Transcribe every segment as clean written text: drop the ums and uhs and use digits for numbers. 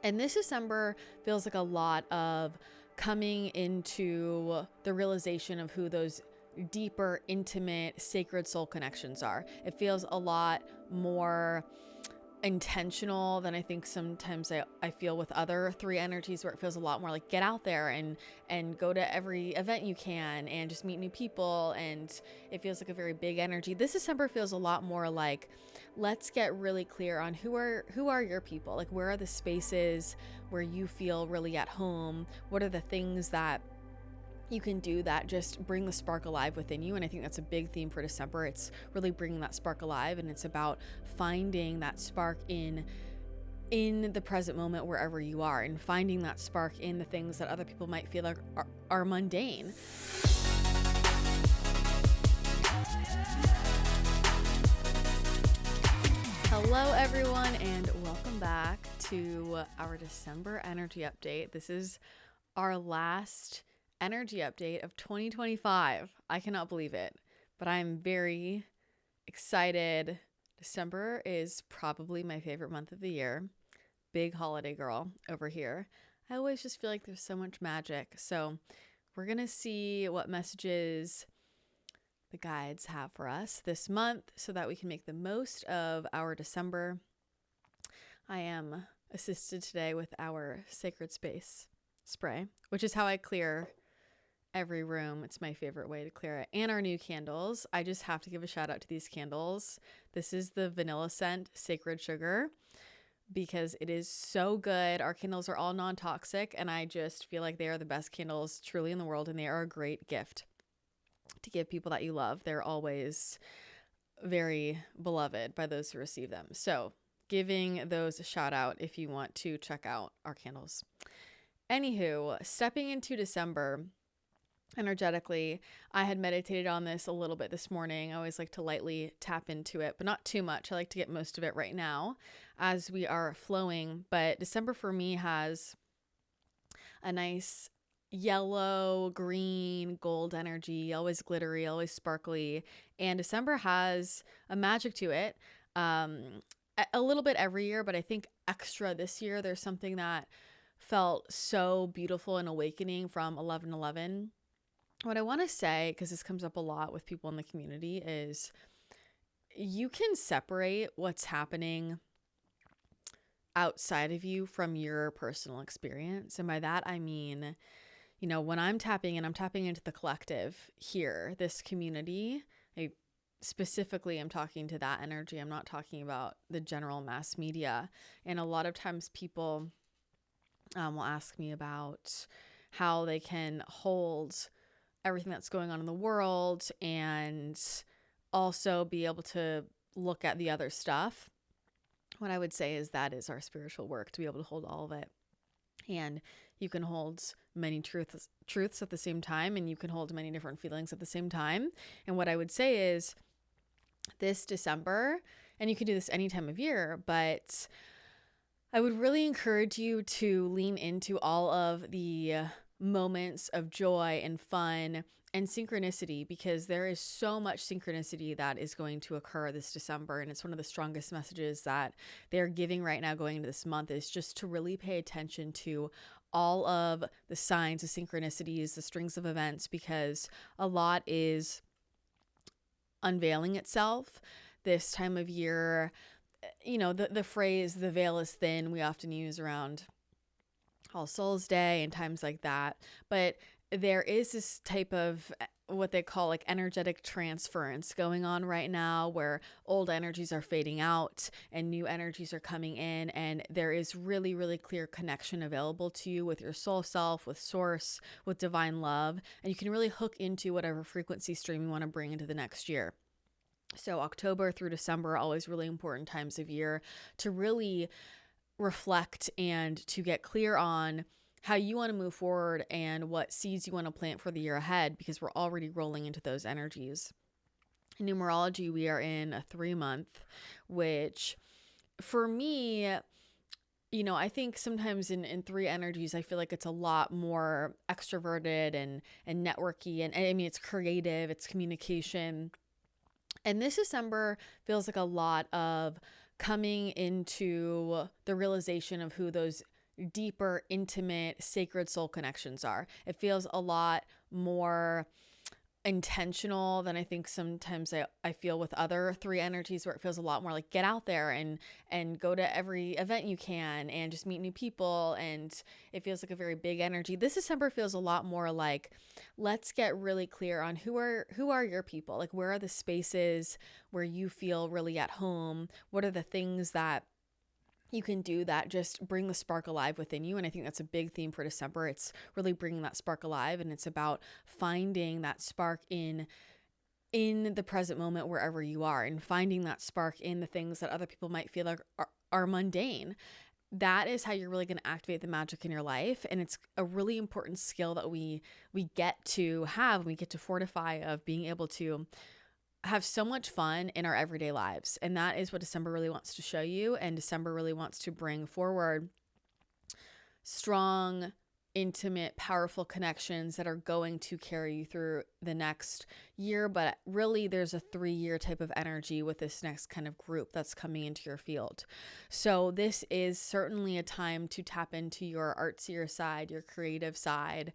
And this December feels like a lot of coming into the realization of who those deeper, intimate, sacred soul connections are. It feels a lot more intentional than I think sometimes I feel with other three energies, where it feels a lot more like get out there and go to every event you can and just meet new people, and it feels like a very big energy. This December feels a lot more like let's get really clear on who are your people, like where are the spaces where you feel really at home, what are the things that you can do that just bring the spark alive within you. And I think that's a big theme for December. It's really bringing that spark alive, and it's about finding that spark in the present moment wherever you are, and finding that spark in the things that other people might feel like are mundane. Hello everyone, and welcome back to our December energy update. This is our last energy update of 2025. I cannot believe it, but I'm very excited. December is probably my favorite month of the year. Big holiday girl over here. I always just feel like there's so much magic. So we're going to see what messages the guides have for us this month so that we can make the most of our December. I am assisted today with our Sacred Space spray, which is how I clear every room. It's my favorite way to clear it. And our new candles. I just have to give a shout out to these candles. This is the vanilla scent Sacred Sugar, because it is so good. Our candles are all non-toxic, and I just feel like they are the best candles truly in the world, and they are a great gift to give people that you love. They're always very beloved by those who receive them. So giving those a shout out if you want to check out our candles. Anywho, stepping into December energetically, I had meditated on this a little bit this morning. I always like to lightly tap into it, but not too much. I like to get most of it right now as we are flowing. But December for me has a nice yellow, green, gold energy, always glittery, always sparkly. And December has a magic to it. A little bit every year, but I think extra this year. There's something that felt so beautiful and awakening from 11/11. What I want to say, because this comes up a lot with people in the community, is you can separate what's happening outside of you from your personal experience. And by that, I mean, when I'm tapping in, I'm tapping into the collective here, this community. I specifically am talking to that energy. I'm not talking about the general mass media. And a lot of times people will ask me about how they can hold everything that's going on in the world and also be able to look at the other stuff. What I would say is that is our spiritual work, to be able to hold all of it. And you can hold many truths at the same time, and you can hold many different feelings at the same time. And what I would say is this December, and you can do this any time of year, but I would really encourage you to lean into all of the moments of joy and fun and synchronicity, because there is so much synchronicity that is going to occur this December. And it's one of the strongest messages that they're giving right now going into this month, is just to really pay attention to all of the signs, the synchronicities, the strings of events, because a lot is unveiling itself this time of year. The phrase, the veil is thin, we often use around All Souls Day and times like that. But there is this type of what they call like energetic transference going on right now, where old energies are fading out and new energies are coming in. And there is really, really clear connection available to you with your soul self, with source, with divine love. And you can really hook into whatever frequency stream you want to bring into the next year. So October through December are always really important times of year to really reflect and to get clear on how you want to move forward and what seeds you want to plant for the year ahead, because we're already rolling into those energies. In numerology, we are in a 3-month, which for me, I think sometimes in 3 energies, I feel like it's a lot more extroverted and networky. And I mean, it's creative, it's communication. And this December feels like a lot of coming into the realization of who those deeper, intimate, sacred soul connections are. It feels a lot more intentional than I think sometimes I feel with other three energies, where it feels a lot more like get out there and go to every event you can and just meet new people, and it feels like a very big energy. This December feels a lot more like, let's get really clear on who are your people, like where are the spaces where you feel really at home, what are the things that you can do that just bring the spark alive within you. And I think that's a big theme for December. It's really bringing that spark alive, and it's about finding that spark in the present moment wherever you are, and finding that spark in the things that other people might feel like are mundane. That is how you're really going to activate the magic in your life. And it's a really important skill that we get to have, we get to fortify, of being able to have so much fun in our everyday lives. And that is what December really wants to show you. And December really wants to bring forward strong, intimate, powerful connections that are going to carry you through the next year. But really, there's a 3-year type of energy with this next kind of group that's coming into your field. So this is certainly a time to tap into your artsier side, your creative side.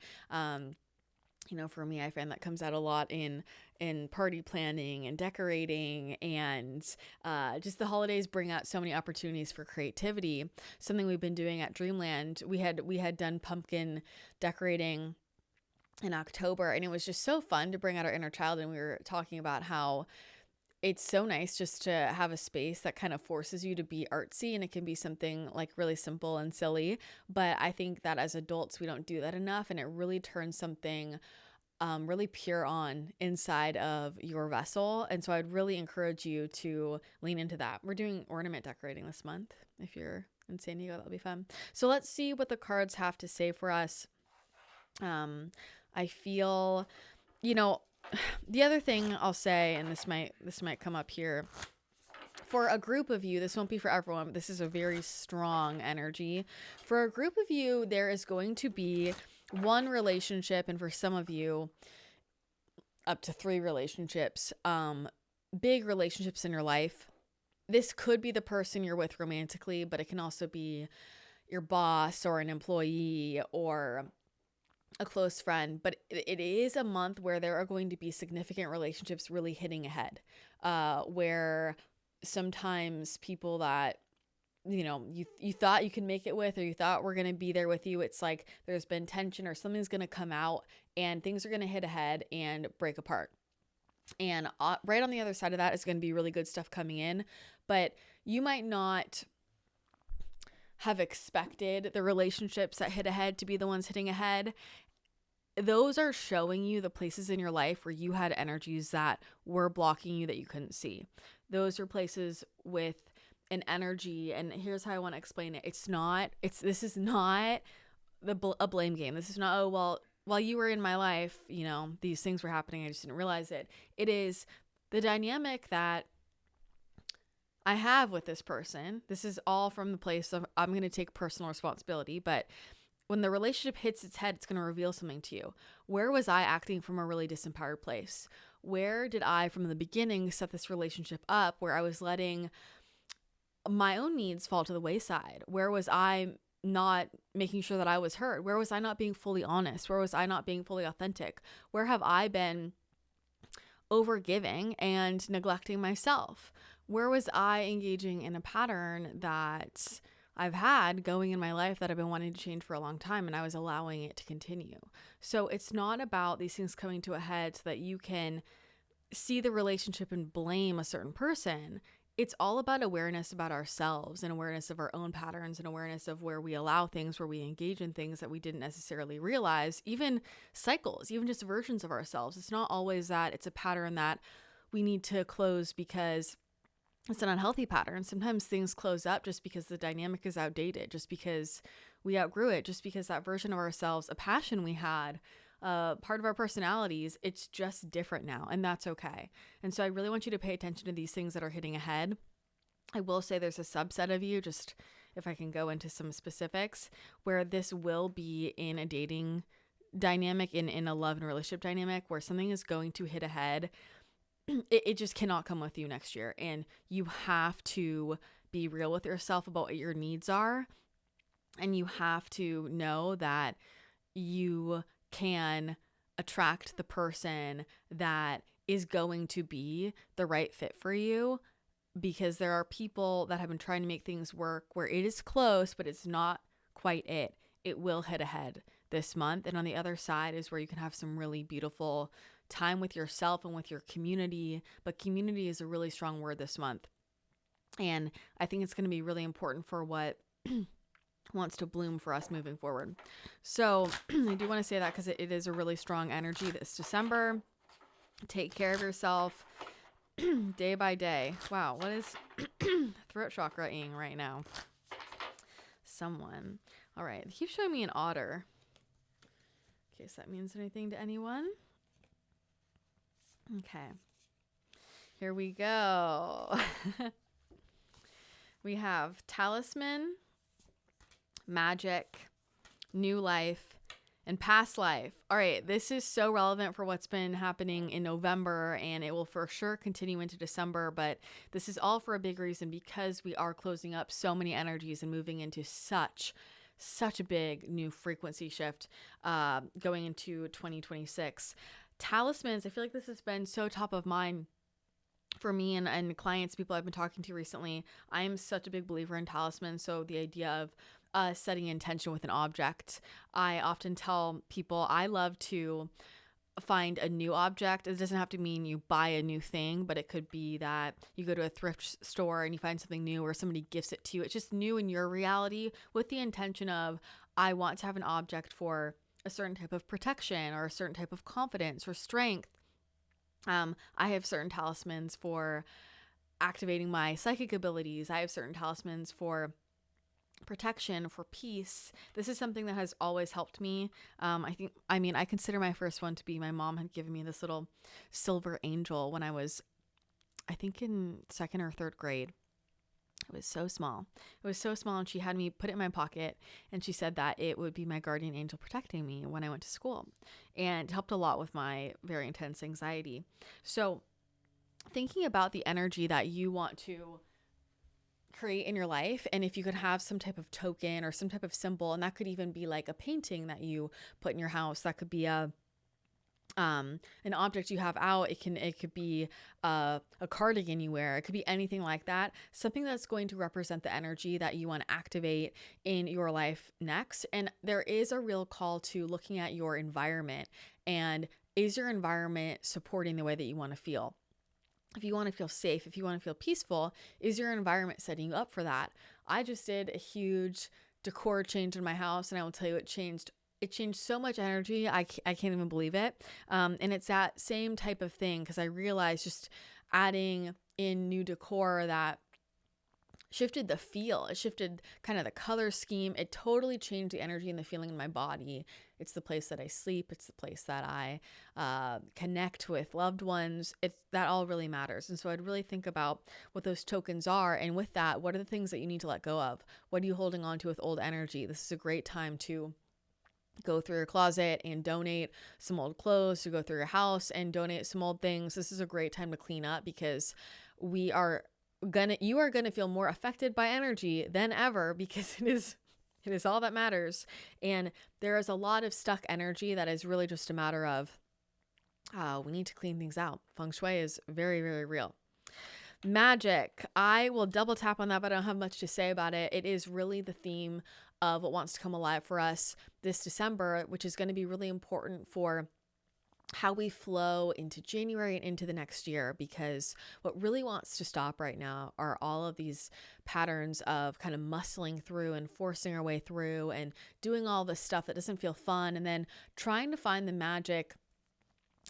For me, I find that comes out a lot in party planning and decorating, and just the holidays bring out so many opportunities for creativity. Something we've been doing at Dreamland, we had done pumpkin decorating in October, and it was just so fun to bring out our inner child. And we were talking about how it's so nice just to have a space that kind of forces you to be artsy, and it can be something like really simple and silly. But I think that as adults, we don't do that enough, and it really turns something really pure on inside of your vessel. And so I'd really encourage you to lean into that. We're doing ornament decorating this month. If you're in San Diego, that'll be fun. So let's see what the cards have to say for us. I feel, the other thing I'll say, and this might come up here, for a group of you, this won't be for everyone, but this is a very strong energy. For a group of you, there is going to be one relationship, and for some of you, up to 3 relationships, big relationships in your life. This could be the person you're with romantically, but it can also be your boss or an employee or a close friend. But it is a month where there are going to be significant relationships really hitting ahead, where sometimes people that you thought you could make it with, or you thought were going to be there with you, it's like there's been tension, or something's going to come out and things are going to hit ahead and break apart. And right on the other side of that is going to be really good stuff coming in, but you might not have expected the relationships that hit ahead to be the ones hitting ahead. Those are showing you the places in your life where you had energies that were blocking you that you couldn't see. Those are places with an energy, and here's how I want to explain it. This is not a blame game. This is not, oh, well, while you were in my life, these things were happening, I just didn't realize it. It is the dynamic that I have with this person. This is all from the place of I'm going to take personal responsibility, but when the relationship hits its head, it's going to reveal something to you. Where was I acting from a really disempowered place? Where did I, from the beginning, set this relationship up where I was letting my own needs fall to the wayside? Where was I not making sure that I was heard? Where was I not being fully honest? Where was I not being fully authentic? Where have I been overgiving and neglecting myself? Where was I engaging in a pattern that I've had going in my life that I've been wanting to change for a long time, and I was allowing it to continue? So it's not about these things coming to a head so that you can see the relationship and blame a certain person. It's all about awareness about ourselves, and awareness of our own patterns, and awareness of where we allow things, where we engage in things that we didn't necessarily realize, even cycles, even just versions of ourselves. It's not always that it's a pattern that we need to close because it's an unhealthy pattern. Sometimes things close up just because the dynamic is outdated, just because we outgrew it, just because that version of ourselves, a passion we had, part of our personalities, it's just different now, and that's okay. And so I really want you to pay attention to these things that are hitting ahead. I will say there's a subset of you, just if I can go into some specifics, where this will be in a dating dynamic, in a love and relationship dynamic, where something is going to hit ahead. It just cannot come with you next year. And you have to be real with yourself about what your needs are And you have to know that you can attract the person that is going to be the right fit for you, because there are people that have been trying to make things work where it is close, but it's not quite it. It will hit ahead this month. And on the other side is where you can have some really beautiful time with yourself and with your community. But community is a really strong word this month. And I think it's going to be really important for what wants to bloom for us moving forward. So I do want to say that because it is a really strong energy this December. Take care of yourself day by day. Wow, what is throat chakra-ing right now? Someone. All right, it keeps showing me an otter. In case that means anything to anyone. Okay. Here we go. We have talisman, magic, new life, and past life. All right, this is so relevant for what's been happening in November, and it will for sure continue into December, but this is all for a big reason, because we are closing up so many energies and moving into such a big new frequency shift going into 2026. Talismans, I feel like this has been so top of mind for me and clients, people I've been talking to recently. I am such a big believer in talismans. So the idea of setting intention with an object. I often tell people I love to find a new object. It doesn't have to mean you buy a new thing, but it could be that you go to a thrift store and you find something new, or somebody gifts it to you. It's just new in your reality, with the intention of, I want to have an object for a certain type of protection or a certain type of confidence or strength. I have certain talismans for activating my psychic abilities. I have certain talismans for protection, for peace. This is something that has always helped me. I consider my first one to be, my mom had given me this little silver angel when I was, I think, in second or third grade. It was so small. And she had me put it in my pocket, and she said that it would be my guardian angel protecting me when I went to school. And it helped a lot with my very intense anxiety. So thinking about the energy that you want to create in your life, and if you could have some type of token or some type of symbol, and that could even be like a painting that you put in your house, that could be an object you have out. It could be a cardigan you wear. It could be anything like that. Something that's going to represent the energy that you want to activate in your life next. And there is a real call to looking at your environment, and is your environment supporting the way that you want to feel? If you want to feel safe, if you want to feel peaceful, is your environment setting you up for that? I just did a huge decor change in my house, and I will tell you, it changed so much energy. I can't even believe it. And it's that same type of thing, because I realized just adding in new decor that shifted the feel. It shifted kind of the color scheme. It totally changed the energy and the feeling in my body. It's the place that I sleep. It's the place that I connect with loved ones. That all really matters. And so I'd really think about what those tokens are. And with that, what are the things that you need to let go of? What are you holding on to with old energy? This is a great time to go through your closet and donate some old clothes, to go through your house and donate some old things. This is a great time to clean up, because you are gonna feel more affected by energy than ever, because it is all that matters. And there is a lot of stuck energy that is really just a matter of, we need to clean things out. Feng Shui is very, very real. Magic. I will double tap on that, but I don't have much to say about it. It is really the theme of what wants to come alive for us this December, which is going to be really important for how we flow into January and into the next year, because what really wants to stop right now are all of these patterns of kind of muscling through and forcing our way through and doing all this stuff that doesn't feel fun, and then trying to find the magic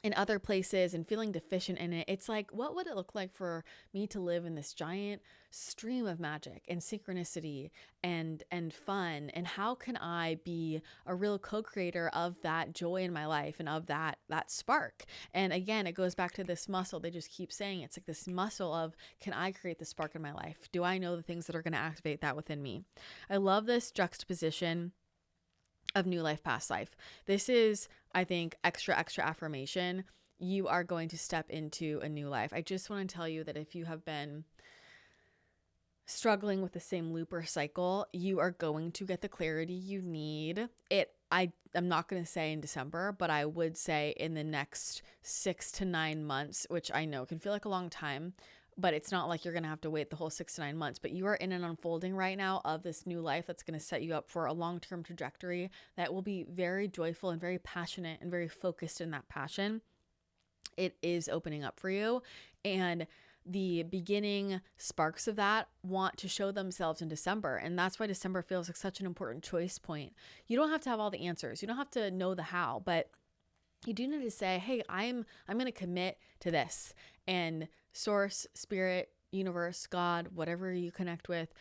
in other places and feeling deficient in it. It's like, what would it look like for me to live in this giant stream of magic and synchronicity and fun? And how can I be a real co-creator of that joy in my life and of that spark? And again, it goes back to this muscle. They just keep saying it's like this muscle of, can I create the spark in my life? Do I know the things that are going to activate that within me? I love this juxtaposition of new life, past life. This is, I think, extra affirmation. You are going to step into a new life. I just want to tell you that if you have been struggling with the same loop or cycle, you are going to get the clarity you need. I'm not going to say in December, but I would say in the next 6 to 9 months, which I know can feel like a long time, but it's not like you're going to have to wait the whole 6 to 9 months. But you are in an unfolding right now of this new life that's going to set you up for a long-term trajectory that will be very joyful and very passionate and very focused in that passion. It is opening up for you. And the beginning sparks of that want to show themselves in December. And that's why December feels like such an important choice point. You don't have to have all the answers. You don't have to know the how, but you do need to say, hey, I'm going to commit to this. And source, spirit, universe, God, whatever you connect with,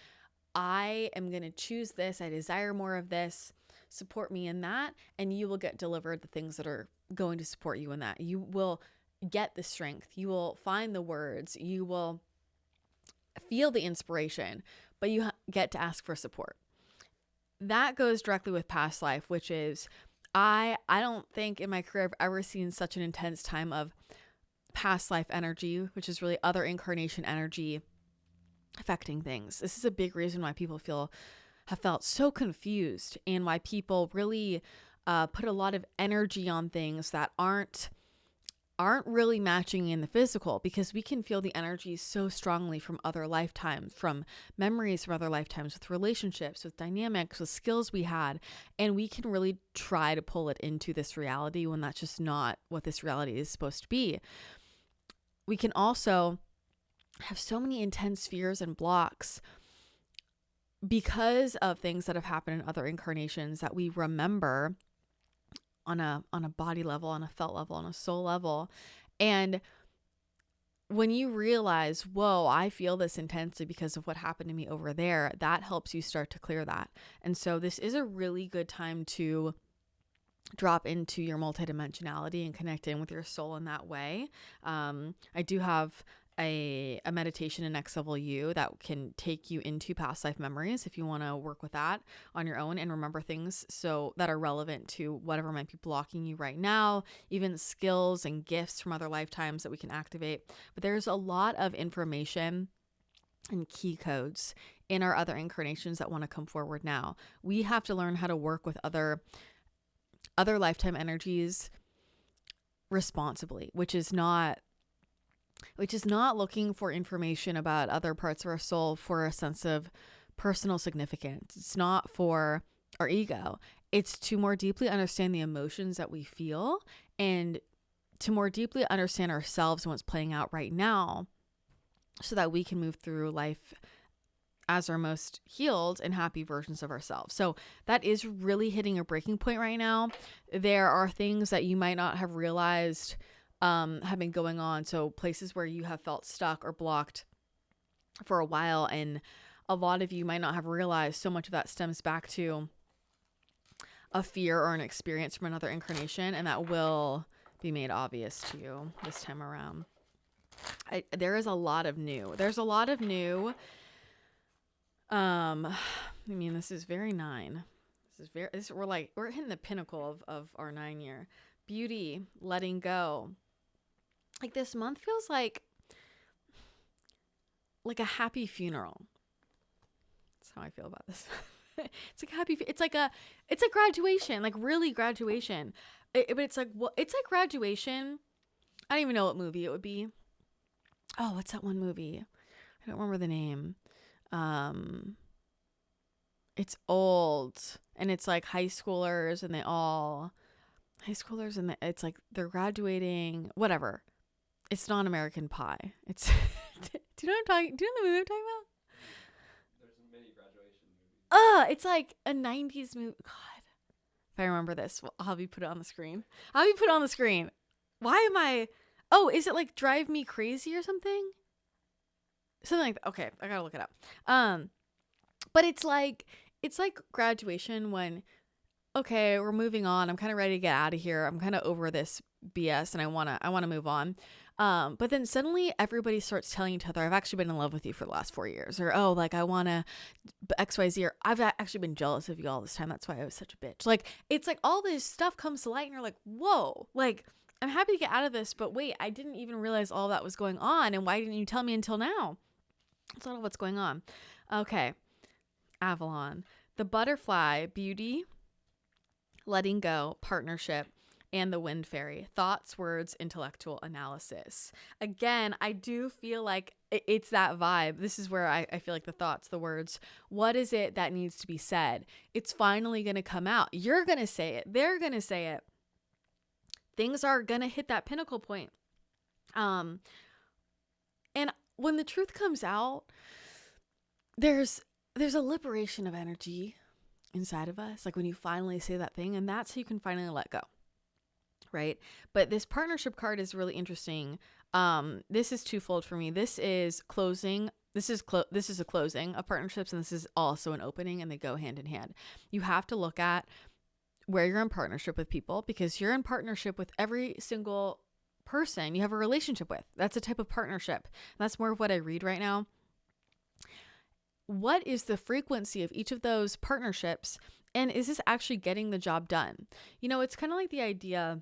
I am going to choose this. I desire more of this. Support me in that. And you will get delivered the things that are going to support you in that. You will get the strength. You will find the words. You will feel the inspiration, but you get to ask for support. That goes directly with past life, which is I don't think in my career I've ever seen such an intense time of past life energy, which is really other incarnation energy affecting things. This is a big reason why people have felt so confused, and why people really put a lot of energy on things that aren't really matching in the physical, because we can feel the energy so strongly from other lifetimes, from memories from other lifetimes, with relationships, with dynamics, with skills we had, and we can really try to pull it into this reality when that's just not what this reality is supposed to be. We can also have so many intense fears and blocks because of things that have happened in other incarnations that we remember on a body level, on a felt level, on a soul level. And when you realize, whoa, I feel this intensely because of what happened to me over there, that helps you start to clear that. And so this is a really good time to drop into your multidimensionality and connect in with your soul in that way. I do have a meditation in Next Level You that can take you into past life memories if you want to work with that on your own and remember things so that are relevant to whatever might be blocking you right now, even skills and gifts from other lifetimes that we can activate. But there's a lot of information and key codes in our other incarnations that want to come forward now. We have to learn how to work with other lifetime energies responsibly, which is not looking for information about other parts of our soul for a sense of personal significance. It's not for our ego. It's to more deeply understand the emotions that we feel and to more deeply understand ourselves and what's playing out right now so that we can move through life as our most healed and happy versions of ourselves. So that is really hitting a breaking point right now. There are things that you might not have realized have been going on. So places where you have felt stuck or blocked for a while, and a lot of you might not have realized so much of that stems back to a fear or an experience from another incarnation, and that will be made obvious to you this time around. There's a lot of new. This is very 9. We're hitting the pinnacle of our 9 year. Beauty, letting go. Like this month feels like a happy funeral. That's how I feel about this. It's like graduation, like really graduation. But it's like graduation. I don't even know what movie it would be. Oh, what's that one movie? I don't remember the name. It's old, and it's like high schoolers and it's like they're graduating, whatever. It's not American Pie. It's do you know what I'm talking? Do you know the movie I'm talking about? There's many graduation movies. It's like a 90s movie. God, if I remember this, I'll have you put it on the screen. Why am I? Oh, is it like Drive Me Crazy or something? Something like that. Okay, I gotta look it up. But it's like graduation when, okay, we're moving on. I'm kind of ready to get out of here. I'm kind of over this BS and I want to move on. But then suddenly everybody starts telling each other, I've actually been in love with you for the last 4 years, or, oh, like I want to XYZ, or I've actually been jealous of you all this time. That's why I was such a bitch. Like, it's like all this stuff comes to light and you're like, whoa, like I'm happy to get out of this, but wait, I didn't even realize all that was going on. And why didn't you tell me until now? That's not what's going on. Okay. Avalon. The butterfly, beauty, letting go, partnership, and the wind fairy, thoughts, words, intellectual analysis. Again, I do feel like it's that vibe. This is where I feel like the thoughts, the words, what is it that needs to be said? It's finally going to come out. You're going to say it. They're going to say it. Things are going to hit that pinnacle point. And when the truth comes out, there's a liberation of energy inside of us. Like when you finally say that thing, and that's how you can finally let go. Right? But this partnership card is really interesting. This is twofold for me. This is closing. This is a closing of partnerships, and this is also an opening, and they go hand in hand. You have to look at where you're in partnership with people, because you're in partnership with every single person you have a relationship with. That's a type of partnership. That's more of what I read right now. What is the frequency of each of those partnerships? And is this actually getting the job done? You know, it's kind of like the idea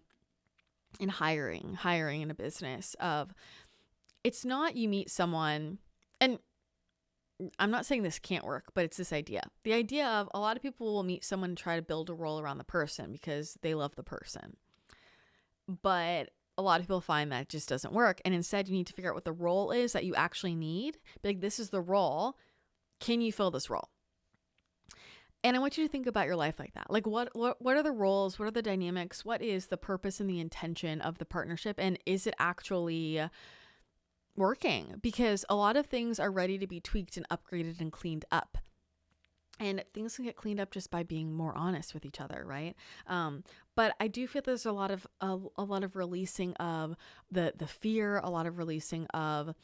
in hiring in a business of, it's not you meet someone, and I'm not saying this can't work, but it's this idea. The idea of a lot of people will meet someone and try to build a role around the person because they love the person. But a lot of people find that just doesn't work. And instead you need to figure out what the role is that you actually need. Be like, this is the role. Can you fill this role? And I want you to think about your life like that. Like what are the roles? What are the dynamics? What is the purpose and the intention of the partnership? And is it actually working? Because a lot of things are ready to be tweaked and upgraded and cleaned up. And things can get cleaned up just by being more honest with each other, right? But I do feel there's a lot of releasing of the fear, a lot of releasing of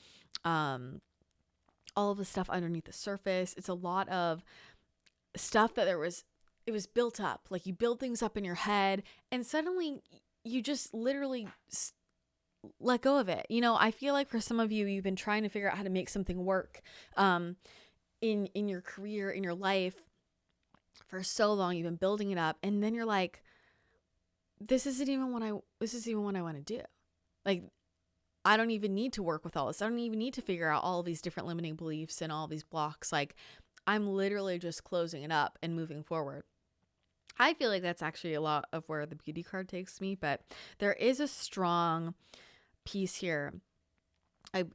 all of the stuff underneath the surface. It's a lot of stuff that it was built up. Like you build things up in your head and suddenly you just literally let go of it. You know, I feel like for some of you, you've been trying to figure out how to make something work in your career, in your life for so long. You've been building it up, and then you're like, this isn't even what I want to do. Like, I don't even need to work with all this. I don't even need to figure out all of these different limiting beliefs and all these blocks. Like, I'm literally just closing it up and moving forward. I feel like that's actually a lot of where the beauty card takes me, but there is a strong piece here,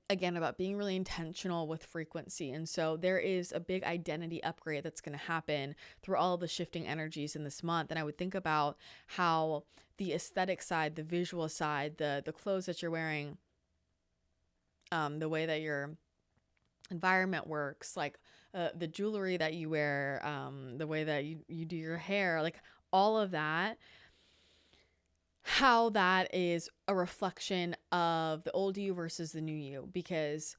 again, about being really intentional with frequency. And so there is a big identity upgrade that's going to happen through all of the shifting energies in this month. And I would think about how the aesthetic side, the visual side, the clothes that you're wearing, the way that your environment works, like the jewelry that you wear, the way that you do your hair, like all of that, how that is a reflection of the old you versus the new you, because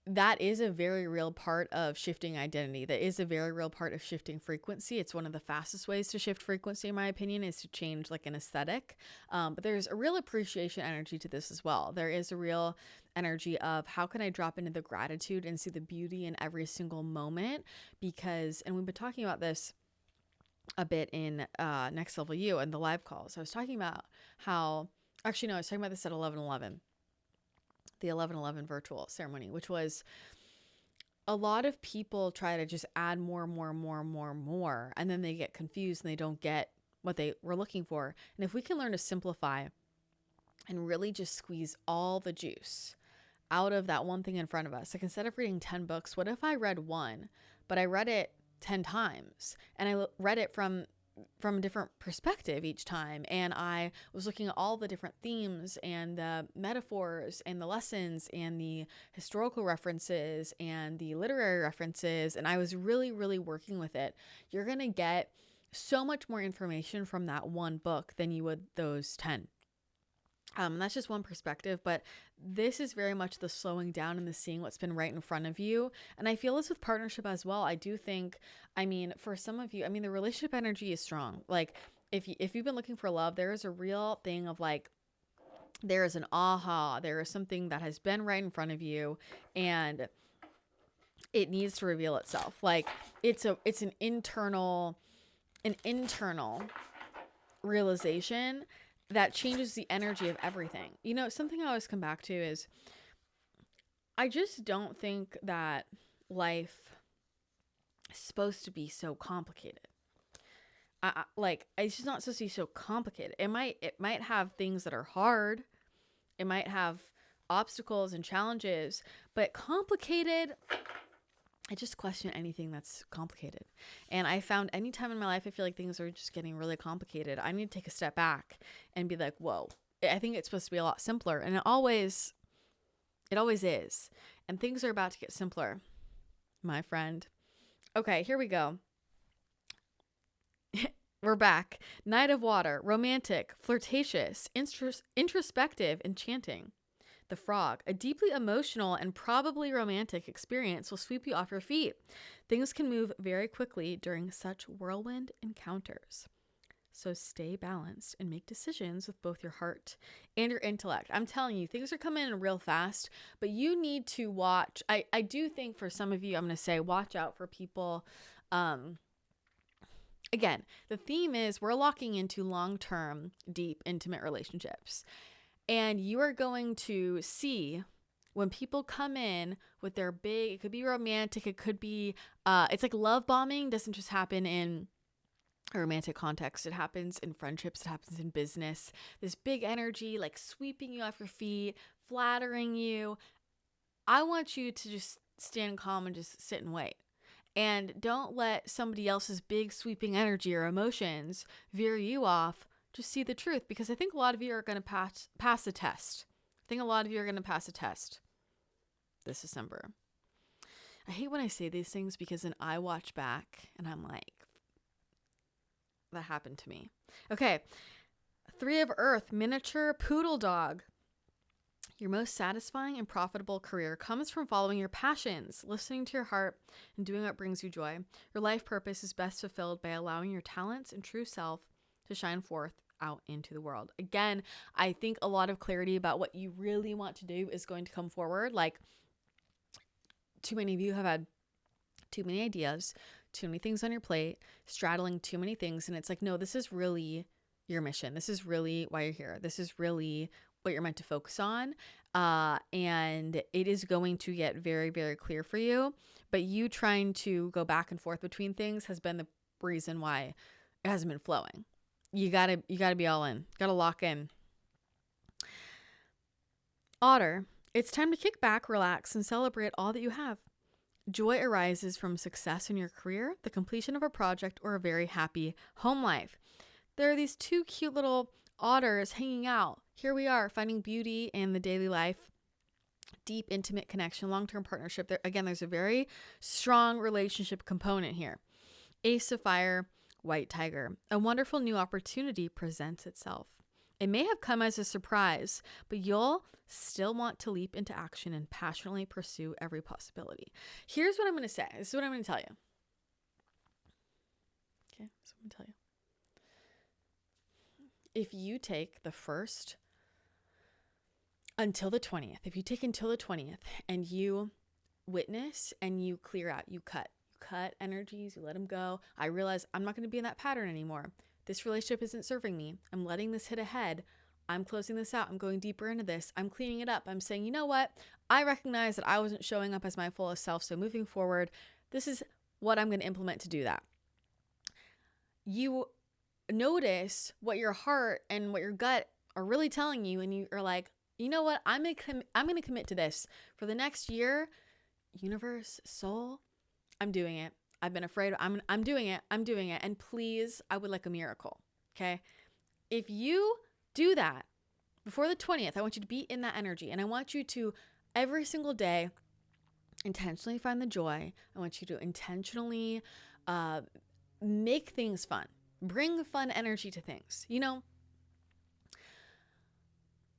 that is a very real part of shifting identity. That is a very real part of shifting frequency. It's one of the fastest ways to shift frequency, in my opinion, is to change like an aesthetic. But there's a real appreciation energy to this as well. There is a real energy of how can I drop into the gratitude and see the beauty in every single moment? Because, and we've been talking about this a bit in Next Level You and the live calls. I was talking about how, actually no, I was talking about this at 11/11. The 11/11 virtual ceremony, which was a lot of people try to just add more, and then they get confused and they don't get what they were looking for. And if we can learn to simplify and really just squeeze all the juice out of that one thing in front of us, like instead of reading 10 books, what if I read one, but I read it 10 times and I read it from a different perspective each time, and I was looking at all the different themes and the metaphors and the lessons and the historical references and the literary references, and I was really, really working with it. You're gonna get so much more information from that one book than you would those 10. That's just one perspective, but this is very much the slowing down and the seeing what's been right in front of you. And I feel this with partnership as well. I do think, I mean, for some of you, I mean, the relationship energy is strong. Like if you've been looking for love, there is a real thing of like, there is an aha, there is something that has been right in front of you and it needs to reveal itself. Like it's an internal realization that changes the energy of everything. You know, something I always come back to is I just don't think that life is supposed to be so complicated. Like, it's just not supposed to be so complicated. It might have things that are hard. It might have obstacles and challenges, but complicated, I just question anything that's complicated. And I found any time in my life I feel like things are just getting really complicated, I need to take a step back and be like, whoa, I think it's supposed to be a lot simpler. And it always is. And things are about to get simpler, my friend. Okay, here we go. We're back. Night of Water, romantic, flirtatious, introspective, enchanting. The Frog, a deeply emotional and probably romantic experience will sweep you off your feet. Things can move very quickly during such whirlwind encounters. So stay balanced and make decisions with both your heart and your intellect. I'm telling you, things are coming in real fast, but you need to watch. I do think for some of you, I'm going to say, watch out for people. Again, the theme is we're locking into long-term, deep, intimate relationships. And you are going to see when people come in with their big, it could be romantic, it could be, it's like love bombing doesn't just happen in a romantic context. It happens in friendships, it happens in business. This big energy, like sweeping you off your feet, flattering you. I want you to just stand calm and just sit and wait. And don't let somebody else's big sweeping energy or emotions veer you off. Just see the truth, because I think a lot of you are going to pass a test. I think a lot of you are going to pass a test this December. I hate when I say these things because then I watch back and I'm like, that happened to me. Okay. 3 of Earth, miniature poodle dog. Your most satisfying and profitable career comes from following your passions, listening to your heart, and doing what brings you joy. Your life purpose is best fulfilled by allowing your talents and true self to shine forth out into the world. Again, I think a lot of clarity about what you really want to do is going to come forward. Like, too many of you have had too many ideas, too many things on your plate, straddling too many things. And it's like, no, this is really your mission. This is really why you're here. This is really what you're meant to focus on. And it is going to get very, very clear for you. But you trying to go back and forth between things has been the reason why it hasn't been flowing. You gotta be all in. Gotta lock in. Otter, it's time to kick back, relax, and celebrate all that you have. Joy arises from success in your career, the completion of a project, or a very happy home life. There are these 2 cute little otters hanging out. Here we are, finding beauty in the daily life. Deep, intimate connection, long-term partnership. There's a very strong relationship component here. Ace of Fire, White Tiger. A wonderful new opportunity presents itself. It may have come as a surprise, but you'll still want to leap into action and passionately pursue every possibility. Here's what I'm going to say. This is what I'm going to tell you. Okay, so I'm going to tell you. If you take the 1st until the 20th, if you take until the 20th and you witness and you clear out, you cut energies, you let them go. I realize I'm not going to be in that pattern anymore. This relationship isn't serving me. I'm letting this hit ahead. I'm closing this out. I'm going deeper into this. I'm cleaning it up. I'm saying, you know what? I recognize that I wasn't showing up as my fullest self. So moving forward, this is what I'm going to implement to do that. You notice what your heart and what your gut are really telling you. And you are like, you know what? I'm going to commit to this for the next year. Universe, soul, I'm doing it. I've been afraid. I'm doing it. I'm doing it. And please, I would like a miracle. Okay. If you do that before the 20th, I want you to be in that energy. And I want you to every single day intentionally find the joy. I want you to intentionally make things fun. Bring fun energy to things. You know,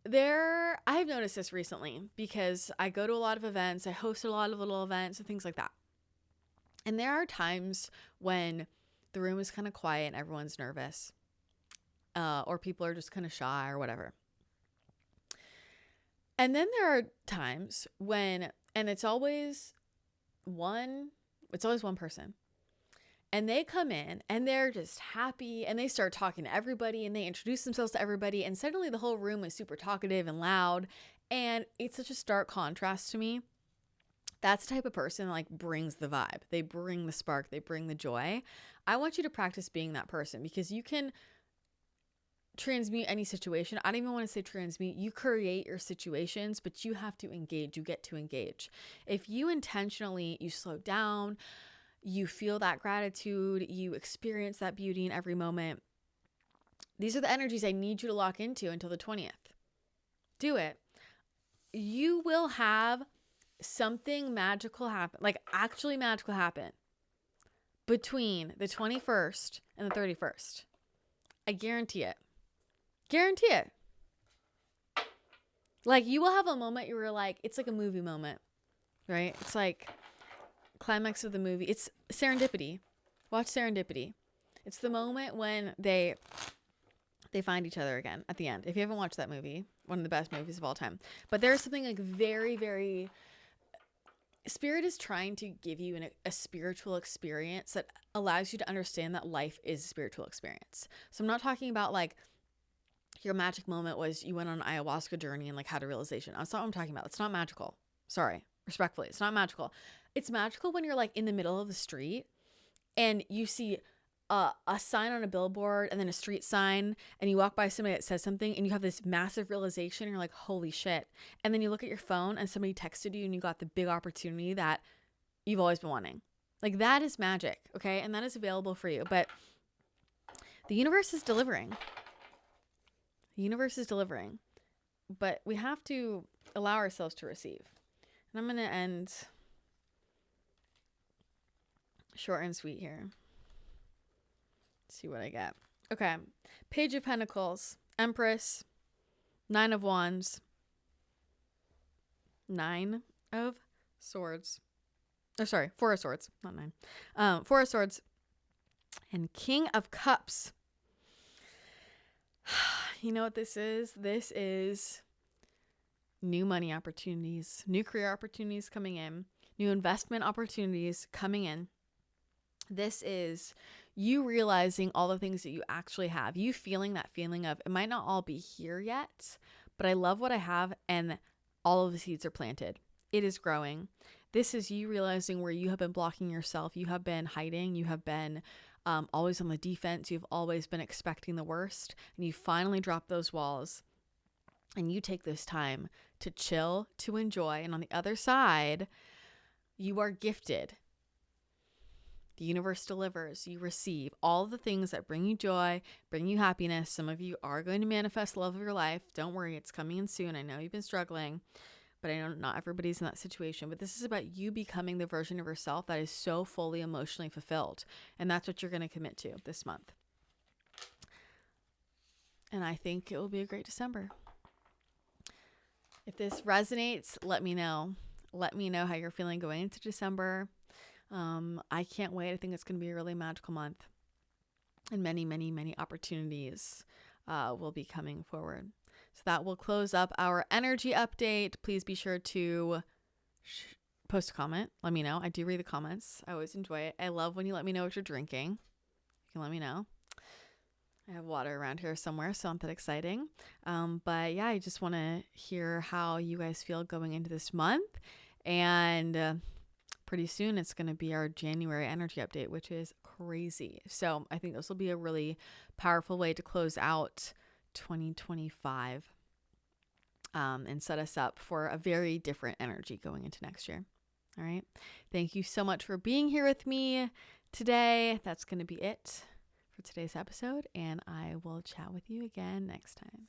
I've noticed this recently because I go to a lot of events. I host a lot of little events and things like that. And there are times when the room is kind of quiet and everyone's nervous, or people are just kind of shy or whatever. And then there are times when, and it's always one person, and they come in and they're just happy and they start talking to everybody and they introduce themselves to everybody. And suddenly the whole room is super talkative and loud. And it's such a stark contrast to me. That's the type of person that like brings the vibe. They bring the spark. They bring the joy. I want you to practice being that person, because you can transmute any situation. I don't even want to say transmute. You create your situations, but you have to engage. You get to engage. If you intentionally, you slow down, you feel that gratitude, you experience that beauty in every moment. These are the energies I need you to lock into until the 20th. Do it. You will have something magical happen, like actually magical happen between the 21st and the 31st. I guarantee it. Guarantee it. Like, you will have a moment you were like, it's like a movie moment, right? It's like climax of the movie. It's serendipity. Watch Serendipity. It's the moment when they find each other again at the end. If you haven't watched that movie, one of the best movies of all time. But there's something like very, very... Spirit is trying to give you a spiritual experience that allows you to understand that life is a spiritual experience. So I'm not talking about like your magic moment was you went on an ayahuasca journey and like had a realization. That's not what I'm talking about. It's not magical. Sorry, respectfully. It's not magical. It's magical when you're like in the middle of the street and you see a sign on a billboard and then a street sign, and you walk by somebody that says something and you have this massive realization and you're like, holy shit. And then you look at your phone and somebody texted you and you got the big opportunity that you've always been wanting. Like, that is magic, okay? And that is available for you. But the universe is delivering. The universe is delivering. But we have to allow ourselves to receive. And I'm going to end short and sweet here. See what I get. Okay. Page of Pentacles, Empress, 9 of Wands, 9 of Swords. Oh, sorry, 4 of Swords, not 9. 4 of Swords, and King of Cups. You know what this is? This is new money opportunities, new career opportunities coming in, new investment opportunities coming in. This is you realizing all the things that you actually have, you feeling that feeling of, it might not all be here yet, but I love what I have, and all of the seeds are planted. It is growing. This is you realizing where you have been blocking yourself. You have been hiding. You have been always on the defense. You've always been expecting the worst, and you finally drop those walls, and you take this time to chill, to enjoy. And on the other side, you are gifted. The universe delivers. You receive all the things that bring you joy, bring you happiness. Some of you are going to manifest the love of your life. Don't worry, it's coming in soon. I know you've been struggling, but I know not everybody's in that situation. But this is about you becoming the version of yourself that is so fully emotionally fulfilled. And that's what you're going to commit to this month. And I think it will be a great December. If this resonates, let me know. Let me know how you're feeling going into December. I can't wait. I think it's going to be a really magical month, and many, many, many opportunities will be coming forward. So that will close up our energy update. Please be sure to post a comment. Let me know. I do read the comments. I always enjoy it. I love when you let me know what you're drinking. You can let me know. I have water around here somewhere, so not that exciting. But yeah, I just want to hear how you guys feel going into this month. And pretty soon it's going to be our January energy update, which is crazy. So I think this will be a really powerful way to close out 2025 and set us up for a very different energy going into next year. All right. Thank you so much for being here with me today. That's going to be it for today's episode, and I will chat with you again next time.